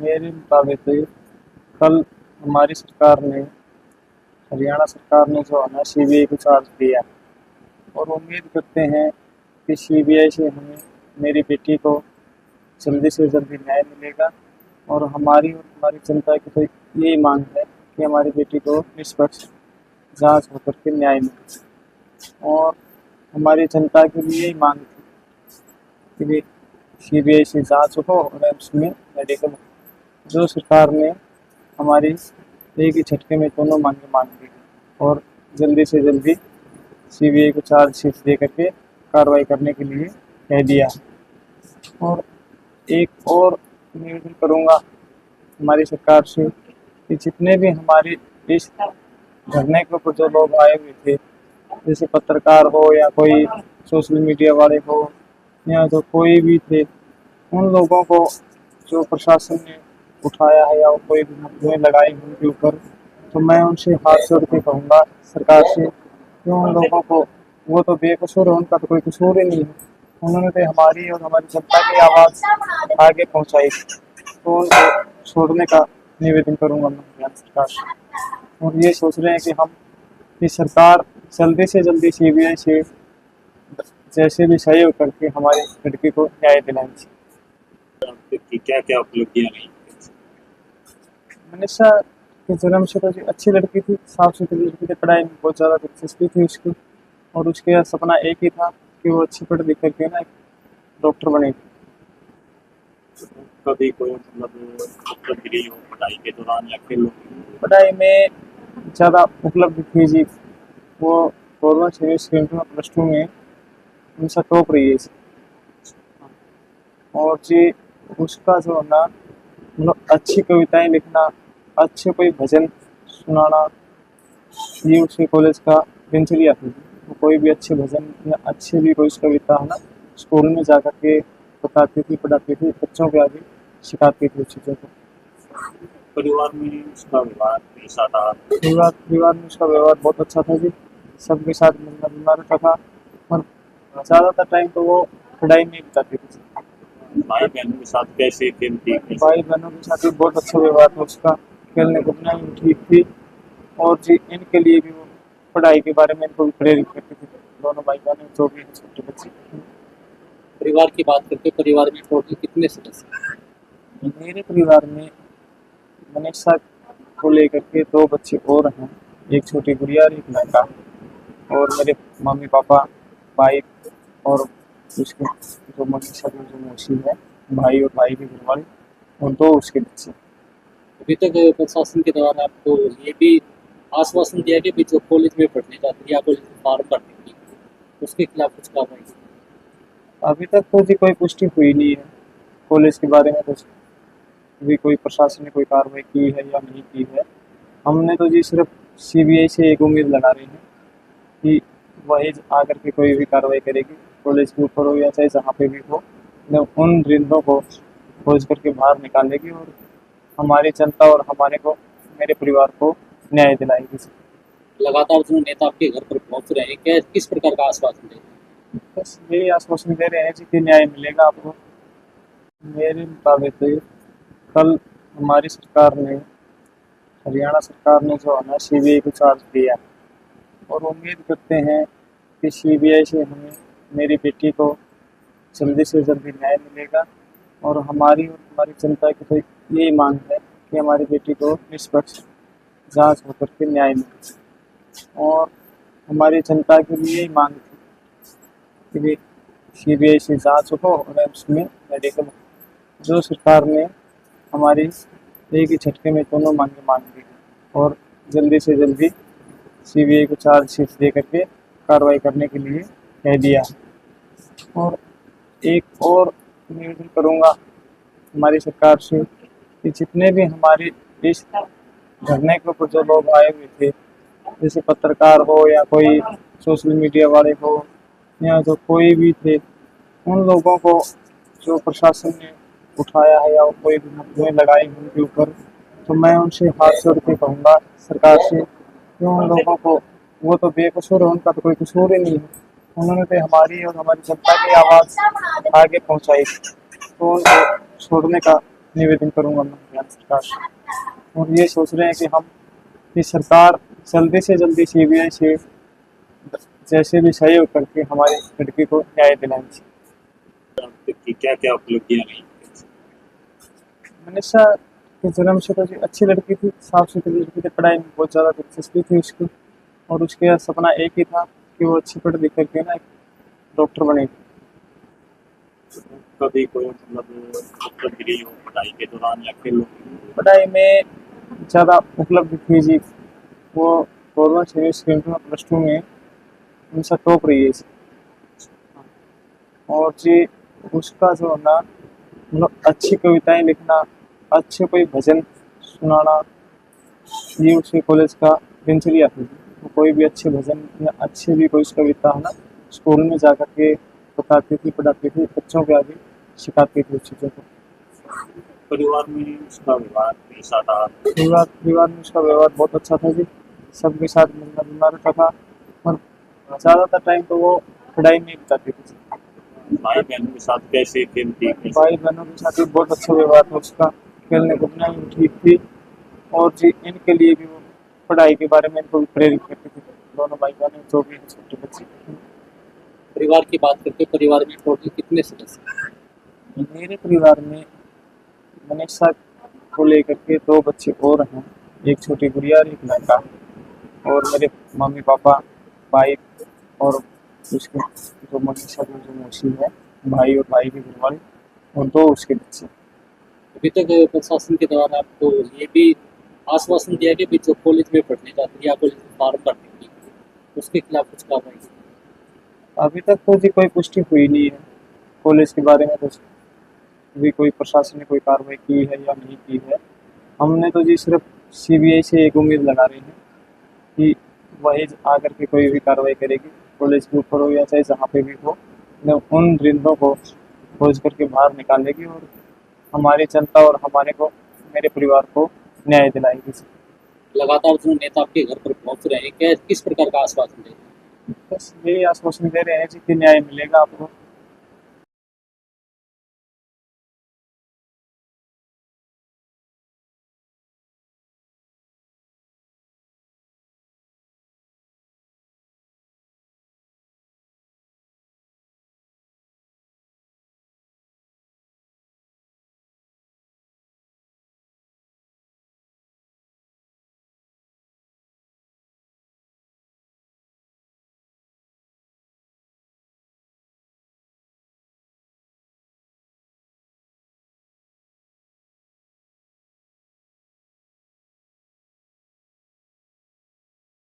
मेरे मुताबिक कल हमारी सरकार ने, हरियाणा सरकार ने जो है ना सीबीआई को चार्ज दिया, और उम्मीद करते हैं कि सीबीआई से हमें, मेरी बेटी को जल्दी से जल्दी न्याय मिलेगा। और हमारी जनता की तो यही मांग है कि हमारी बेटी को निष्पक्ष जांच होकर के न्याय मिले। और हमारी जनता के लिए यही मांग थी कि सीबीआई से जांच हो और उसमें मेडिकल, जो सरकार ने हमारी एक ही झटके में दोनों मांगे मान ली, और जल्दी से जल्दी सीबीआई को चार्जशीट दे करके कार्रवाई करने के लिए कह दिया। और एक और निवेदन करूंगा हमारी सरकार से कि जितने भी हमारे इस धरने के ऊपर जो लोग आए हुए थे, जैसे पत्रकार हो या कोई सोशल मीडिया वाले हो या जो कोई भी थे, उन लोगों को जो प्रशासन ने उठाया है या कोई भी मुकदमे लगाए उनके ऊपर, तो मैं उनसे हाथ जोड़ के कहूँगा सरकार से कि उन लोगों को, वो तो बेकसूर है, उनका तो कोई कसूर ही नहीं है, उन्होंने तो हमारी और हमारी जनता की आवाज़ आगे पहुँचाई, तो उनको छोड़ने का निवेदन करूँगा मैं हरियाणा सरकार से। और ये सोच रहे हैं कि हम, कि सरकार जल्दी से जल्दी सीबीआई से जैसे भी सहयोग करके हमारी लड़की को न्याय दिलाएंगे। कि क्या क्या उपलब्धियां रही? मनीषा के जन्म से तो जी अच्छी लड़की थी, साफ सुथरी लड़की थी, पढ़ाई में बहुत ज़्यादा दिलचस्पी थी उसकी, और उसके सपना एक ही था कि वो अच्छी पढ़ लिख करके ना एक डॉक्टर बनेगी। कभी कोई मतलब उपलब्धि रही हो पढ़ाई के दौरान या फिर पढ़ाई में ज़्यादा उपलब्धि थी जी, वो गवर्नमेंट सर्विस सेंटर में +2 में हमेशा टॉप रही है जी। और जी उसका जो है ना, मतलब अच्छी कविताएं लिखना, अच्छे कोई भजन सुनाना, ये उसके कॉलेज का दिनचर्या थी। वो कोई भी अच्छे भजन या अच्छी भी कोई कविता है ना, स्कूल में जा कर के बताती थी, पढ़ाती थी, बच्चों के आगे सिखाती थी उस चीज़ों को। परिवार में उसका व्यवहार कैसा था? परिवार में उसका व्यवहार बहुत अच्छा था जी, सबके साथ मिलना जुलना रहता था, और ज़्यादातर टाइम तो वो पढ़ाई में ही बिताती थी। भाई बहनों के साथ कैसे खेलती? भाई बहनों के साथ भी बहुत अच्छा व्यवहार था उसका, खेलने कूदने में ठीक थी, और जी इनके लिए भी वो पढ़ाई के बारे में इनको भी प्रेरित करती थी, दोनों भाई बहन जो भी हैं छोटे बच्चे। परिवार की बात करते परिवार में टोटल कितने सदस्य? मेरे परिवार में मनीषा को लेकर के 2 बच्चे और हैं, एक छोटी गुड़िया और एक लड़का, और मेरे मम्मी पापा, भाई, और उसके जो मनीषा की जो मौसी है, भाई और भाई के घर वाले, और 2 उसके बच्चे। अभी तक प्रशासन के द्वारा आपको ये भी आश्वासन दिया कि भी जो कॉलेज में पढ़ने जाती है या कॉलेज में फॉर्म भरने की, उसके खिलाफ कुछ कार्रवाई? अभी तक तो जी कोई पुष्टि हुई नहीं है कॉलेज के बारे में, तो अभी कोई प्रशासन ने कोई कार्रवाई की है या नहीं की है। हमने तो जी सिर्फ सीबीआई से एक उम्मीद लगा रहे हैं कि वही आकर के कोई भी कार्रवाई करेगी, कॉलेज के ऊपर हो या चाहे जहाँ पे भी हो, न उन रिंदों को खोज करके बाहर निकालेगी, और हमारी जनता और हमारे को, मेरे परिवार को न्याय दिलाएगी। लगातार जो नेता आपके घर पर पहुंच रहे हैं, क्या किस प्रकार का आश्वासन दे रहे हैं? बस यही आश्वासन दे रहे हैं जी कि न्याय मिलेगा आपको। मेरे मुताबिक कल हमारी सरकार ने, हरियाणा सरकार ने जो है ना सीबीआई को चार्ज दिया, और उम्मीद करते हैं कि सीबीआई से हमें, मेरी बेटी को जल्दी से जल्दी न्याय मिलेगा। और हमारी जनता की तो यही मांग है कि हमारी बेटी को निष्पक्ष जांच होकर के न्याय मिले। और हमारी जनता के लिए यही मांग थी कि सीबीआई से जांच हो और उसमें मेडिकल, जो सरकार ने हमारी एक ही झटके में दोनों मांगे मान ली, और जल्दी से जल्दी सीबीआई को चार्जशीट दे करके कार्रवाई करने के लिए कह दिया। और एक और निवेदन करूंगा हमारी सरकार से कि जितने भी हमारे इस धरने के ऊपर जो लोग आए हुए थे, जैसे पत्रकार हो या कोई सोशल मीडिया वाले हो या जो कोई भी थे, उन लोगों को जो प्रशासन ने उठाया है या कोई भी मुकदमे लगाए उनके ऊपर, तो मैं उनसे हाथ जोड़ के कहूँगा सरकार से कि उन लोगों को, वो तो बेकसूर है, उनका तो कोई कसूर ही नहीं है, उन्होंने तो हमारी और हमारी जनता की आवाज़ आगे पहुँचाई, तो उनको छोड़ने का निवेदन करूंगा मैं हरियाणा सरकार से। और ये सोच रहे हैं कि हम कि सरकार जल्दी से जल्दी सीबीआई से जैसे भी सहयोग करके हमारी लड़की को न्याय दिलानी चाहिए। कि क्या क्या उपलब्धियां रही? मनीषा के जन्म से तो जी अच्छी लड़की थी, साफ सुथरी लड़की थी, पढ़ाई में बहुत ज़्यादा दिलचस्पी थी उसकी, और उसके सपना एक ही था कि वो अच्छी पढ़ लिख करके ना एक डॉक्टर बनेगी। कभी कोई मतलब उपलब्धि रही हो पढ़ाई के दौरान या फिर पढ़ाई में ज़्यादा उपलब्धि थी जी, वो गवर्नमेंट सर्विस स्कीम में +2 में हमेशा टॉप रही है जी। और जी उसका जो है ना मतलब अच्छी कविताएं लिखना, अच्छे कोई भजन सुनाना, ये उसके कॉलेज का दिनचर्या थी। वो कोई भी अच्छे भजन या अच्छी भी कोई कविता है ना स्कूल में जा कर के बताती थी, पढ़ाती थी, बच्चों के आगे सिखाती थी उस चीज़ों को। परिवार में उसका व्यवहार कैसा था? परिवार में उसका व्यवहार बहुत अच्छा था जी, सबके साथ मिलना जुलना रहता था, और ज़्यादातर टाइम तो वो पढ़ाई में ही बिताती थी। भाई बहनों के साथ कैसे खेलती कैसे? भाई बहनों के साथ भी बहुत अच्छा व्यवहार था उसका, खेलने कूदने में ठीक थी, और जी इनके लिए भी वो पढ़ाई के बारे में इनको भी प्रेरित करते थे, दोनों भाई बहन जो भी छोटे बच्चे। परिवार की बात करते हैं, परिवार में टोटल कितने सदस्य हैं? मेरे परिवार में मनीषा को लेकर के 2 बच्चे और हैं, एक छोटी गुड़िया और एक लड़का, और मेरे मम्मी पापा, भाई, और उसके जो मनीषा की जो मौसी है, भाई और भाई के घरवाले, और 2 उसके बच्चे। अभी तक प्रशासन के द्वारा आपको ये भी आश्वासन दिया कि भी जो कॉलेज में पढ़ने जाती है या कॉलेज में फॉर्म भरने की, उसके खिलाफ कुछ कार्रवाई की? अभी तक तो जी कोई पुष्टि हुई नहीं है कॉलेज के बारे में, तो अभी कोई प्रशासन ने कोई कार्रवाई की है या नहीं की है। हमने तो जी सिर्फ सीबीआई से एक उम्मीद लगा रहे हैं कि वही आकर के कोई भी कार्रवाई करेगी, कॉलेज के ऊपर हो या चाहे जहाँ पे भी हो, न उन दरिंदों को खोज करके बाहर निकालेगी और हमारी जनता और हमारे को, मेरे परिवार को न्याय दिलाएगी। लगातार जो नेता आपके घर पर पहुंच रहे हैं, क्या किस प्रकार का आश्वासन दे रहे हैं? बस यही आश्वासन दे रहे हैं जी कि न्याय मिलेगा आपको,